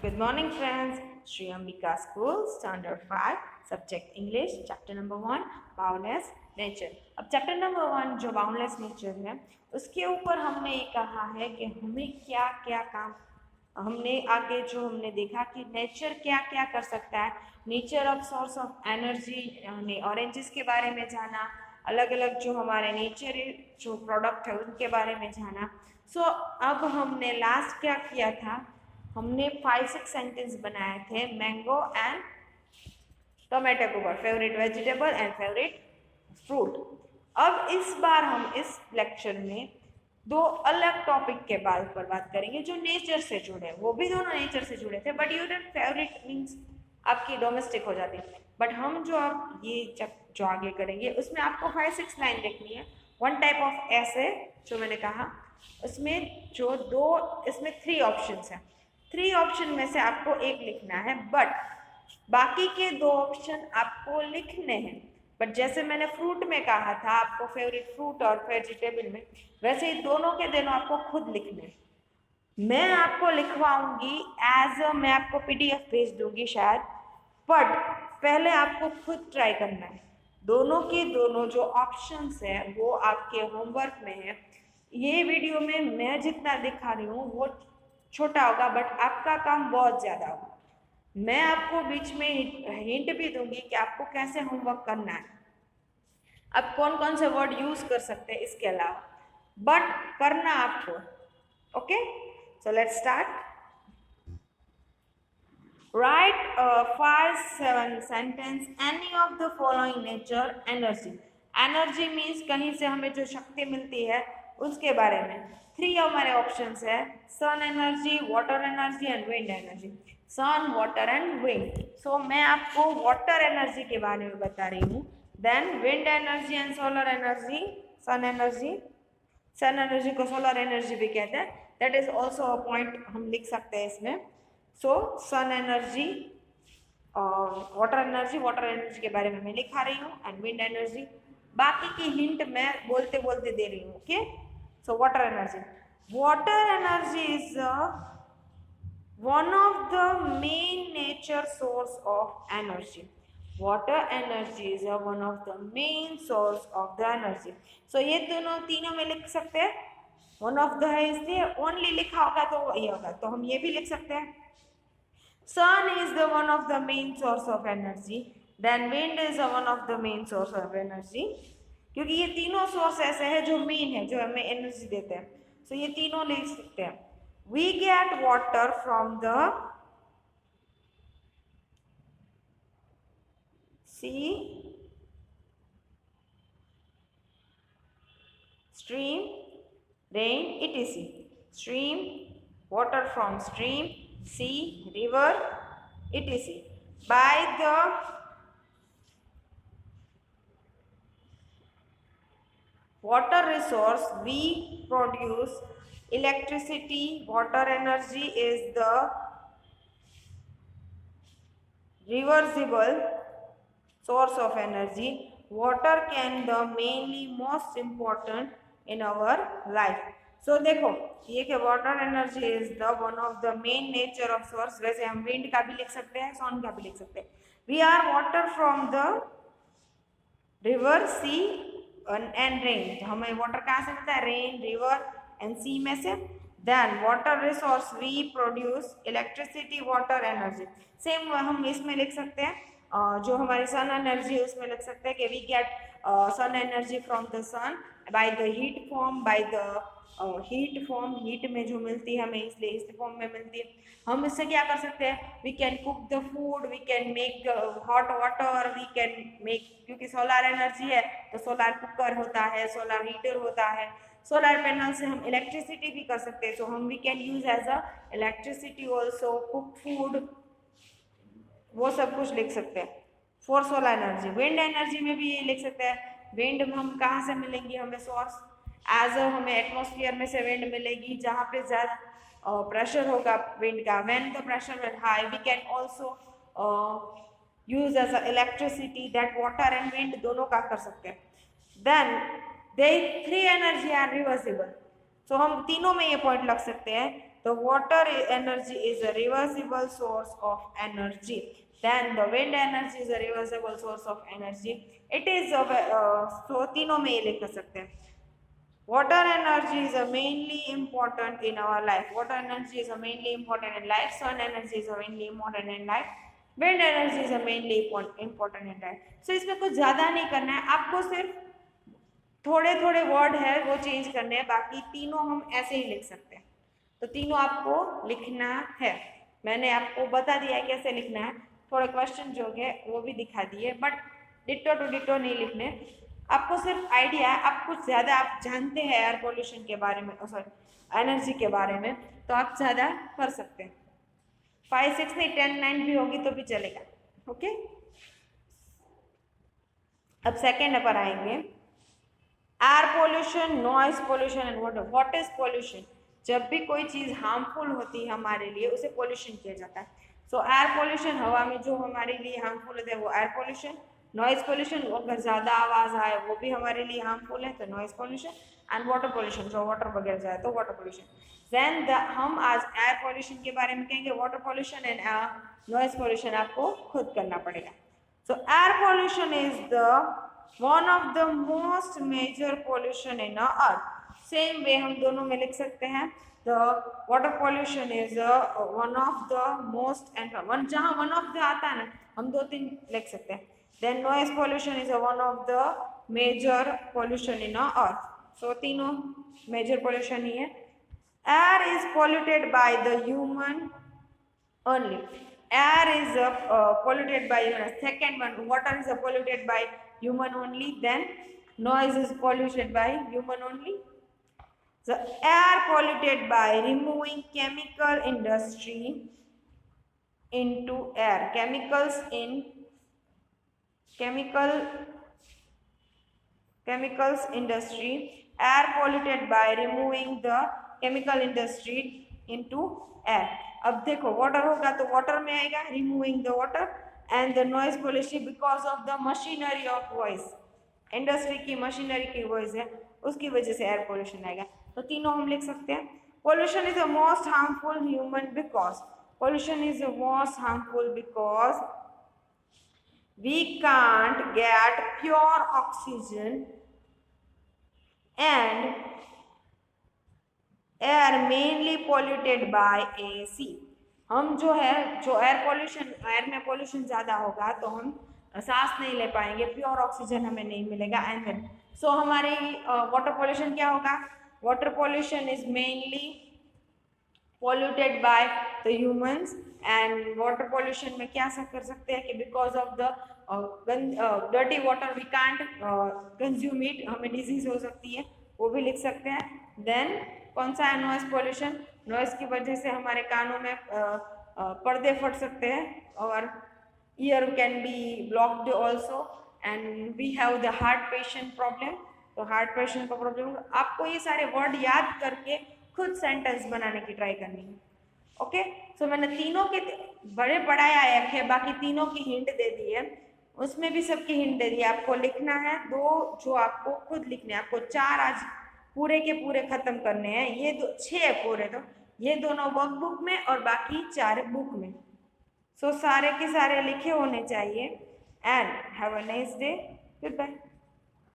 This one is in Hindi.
Good morning, friends. Sri Ambika School, Standard 5, Subject English, Chapter number 1, Boundless Nature. अब चैप्टर नंबर 1 जो बाउंडलेस नेचर है उसके ऊपर हमने ये कहा है कि हमें क्या क्या काम हमने आगे जो हमने देखा कि नेचर क्या क्या कर सकता है, nature of source of energy, हमने ऑरेंजेस के बारे में जाना, अलग अलग जो हमारे नेचर जो प्रोडक्ट है उनके बारे में जाना। सो अब हमने लास्ट क्या किया था, हमने 5-6 सेंटेंस बनाए थे मैंगो एंड टोमेटो के ऊपर, favourite vegetable and favourite fruit. अब इस बार हम इस लेक्चर में दो अलग टॉपिक के बारे पर बात करेंगे जो नेचर से जुड़े, वो भी दोनों नेचर से जुड़े थे, बट यूर फेवरेट मीन्स आपकी डोमेस्टिक हो जाती है। बट हम जो आप ये जो आगे करेंगे उसमें आपको 5-6 लाइन लिखनी है। वन टाइप ऑफ ऐसे जो मैंने कहा उसमें जो दो, इसमें 3 ऑप्शंस हैं, 3 ऑप्शन में से आपको एक लिखना है, बट बाकी के 2 ऑप्शन आपको लिखने हैं। बट जैसे मैंने फ्रूट में कहा था आपको फेवरेट फ्रूट और वेजिटेबल में, वैसे ही दोनों के दोनों आपको खुद लिखने हैं। मैं आपको लिखवाऊंगी मैं आपको PDF भेज दूंगी शायद, बट पहले आपको खुद ट्राई करना है। दोनों के दोनों जो ऑप्शंस है वो आपके होमवर्क में है। ये वीडियो में मैं जितना दिखा रही हूँ वो छोटा होगा, बट आपका काम बहुत ज़्यादा होगा। मैं आपको बीच में हिंट भी दूंगी कि आपको कैसे होमवर्क करना है, आप कौन कौन से वर्ड यूज कर सकते हैं इसके अलावा, बट करना आपको। Okay, so let's start. Write a 5-7 sentence any of the following nature energy. Energy means कहीं से हमें जो शक्ति मिलती है उसके बारे में। 3 हमारे ऑप्शंस है, sun energy, water energy and wind energy. Sun, water and wind. So मैं आपको वाटर एनर्जी के बारे में बता रही हूँ, then wind energy and solar energy, sun energy. Sun energy को सोलर एनर्जी भी कहते हैं, that is also a point हम लिख सकते हैं इसमें। सो सन एनर्जी और वाटर एनर्जी के बारे में मैं लिखा रही हूँ, एंड विंड एनर्जी। बाकी की हिंट मैं बोलते बोलते दे रही हूँ। Okay, so water energy is one of the main nature source of energy. Water energy is one of the main source of the energy. So ये तीनों में लिख सकते हैं। वन ऑफ द है इसलिए ओनली लिखा होगा तो ये होगा, तो हम ये भी लिख सकते हैं। Sun is the one of the main source of energy, then wind is one of the main source of energy, क्योंकि ये तीनों सोर्स ऐसे हैं जो मेन है, जो हमें एनर्जी देते हैं। सो ये तीनों लिख सकते हैं। We get water from the sea, stream, rain, etc. Stream, water from stream, sea, river, etc. By the water resource we produce electricity. Water energy is the reversible source of energy. Water can the mainly most important in our life. So देखो ये कि water energy is the one of the main nature of source. वैसे हम विंड का भी लिख सकते हैं, सन का भी लिख सकते हैं। We are water from the river, sea and rain. हमें वाटर कहाँ से मिलता है? रेन, रिवर एंड सी में से। Then water resource we produce electricity, water energy. Same हम इसमें लिख सकते हैं, जो हमारी सन एनर्जी है उसमें लिख सकते हैं कि we get sun energy from the sun by the heat form, by the heat form, heat में जो मिलती है हमें इसलिए इस फॉर्म में मिलती है। हम इससे क्या कर सकते हैं? We can cook the food, we can make hot water, we can make, क्योंकि सोलर एनर्जी है तो सोलर कुकर होता है, सोलर हीटर होता है, सोलर पैनल से हम इलेक्ट्रिसिटी भी कर सकते हैं। सो हम we can use as a electricity also, cook food, वो सब कुछ लिख सकते हैं for solar energy. Wind energy में भी ये लिख सकते हैं। विंड हम कहाँ से मिलेंगी? हमें सोर्स हमें एटमॉस्फेयर में से विंड मिलेगी, जहाँ पे ज़्यादा प्रेशर होगा विंड का। When the pressure is high we can also use as a electricity, that water and wind दोनों का कर सकते हैं। Then they 3 energy are reversible. So हम तीनों में ये पॉइंट लग सकते हैं the water energy is a reversible source of energy. Then the wind energy is a reversible source of energy. It is so तीनों में ये लिख सकते हैं. Water energy is a mainly important in our life. Water energy is a mainly important in life. Sun energy is a mainly important in life. Wind energy is a mainly important in life. So इसमें कुछ ज़्यादा नहीं करना है, आपको सिर्फ थोड़े थोड़े वर्ड है वो चेंज करने हैं, बाकी तीनों हम ऐसे ही लिख सकते हैं. तो तीनों आपको लिखना है. मैंने आपको बता दिया है कैसे लिखना है, थोड़े क्वेश्चन जो है वो भी दिखा दिए, बट डिटो टू डिटो नहीं लिखने. आपको सिर्फ आइडिया है, आप कुछ ज़्यादा आप जानते हैं एयर पोल्यूशन के बारे में, सॉरी एनर्जी के बारे में, तो आप ज़्यादा कर सकते हैं. 5, 6 नहीं 10, 9 भी होगी तो भी चलेगा. ओके, अब सेकेंड पर आएंगे. Air pollution, noise pollution and water. What is pollution? जब भी कोई चीज़ हार्मफुल होती है हमारे लिए उसे पोल्यूशन किया जाता है. सो एयर पोल्यूशन, हवा में जो हमारे लिए हार्मफुल होता है वो एयर पोल्यूशन. नॉइज पोल्यूशन, अगर ज़्यादा आवाज़ आए वो भी हमारे लिए हार्मफुल है तो noise pollution. And water pollution, जो वाटर वगैरह जाए तो वाटर पोल्यूशन. देन हम आज एयर पोल्यूशन के बारे में कहेंगे. Water pollution and noise pollution आपको खुद करना पड़ेगा. So air pollution is the one of the most major pollution in earth. Same way हम दोनों में लिख सकते हैं. The water pollution is one of the most and one, जहाँ वन ऑफ द आता है ना हम 2-3 लिख सकते हैं. Then noise pollution is one of the major pollution in earth. So तीनों major pollution ही है. Air is polluted by the human only. Air is polluted by human. Second one, water is polluted by human only. Then noise is polluted by human only. So air polluted by removing chemical industry into air. Chemicals industry. Air polluted by removing the chemical industry into air. अब देखो वाटर होगा तो वाटर में आएगा removing the water, and the noise pollution because of the machinery of voice. Industry की मशीनरी की वॉइस है उसकी वजह से एयर पोल्यूशन आएगा. तो तीनों हम लिख सकते हैं. Pollution is the most harmful human because. Pollution is the most harmful because we can't get pure oxygen and air mainly polluted by AC. हम जो है जो एयर पोल्यूशन, एयर में पोल्यूशन ज़्यादा होगा तो हम सांस नहीं ले पाएंगे, प्योर ऑक्सीजन हमें नहीं मिलेगा. एंड देन सो हमारी वाटर पोल्यूशन क्या होगा? Water pollution is mainly polluted by the humans. and water pollution में क्या कर सकते हैं कि because of the dirty water we can't consume it, हमें disease हो सकती है, वो भी लिख सकते हैं. then कौन सा है? noise pollution. noise की वजह से हमारे कानों में पर्दे फट सकते हैं और ear can be blocked also, and we have the heart patient problem. तो हार्ट पेशेंट का प्रॉब्लम. आपको ये सारे वर्ड याद करके खुद सेंटेंस बनाने की ट्राई करनी है. ओके, सो मैंने तीनों के बड़े पढ़ाया है, बाकी तीनों की हिंट दे दी है, उसमें भी सबकी हिंट दे दी है. आपको लिखना है 2 जो आपको खुद लिखने हैं. आपको 4 आज पूरे के पूरे खत्म करने हैं. ये 6 पूरे, तो ये दोनों वर्कबुक में और बाकी 4 बुक में. सो सारे के सारे लिखे होने चाहिए. And have a nice day. Good bye.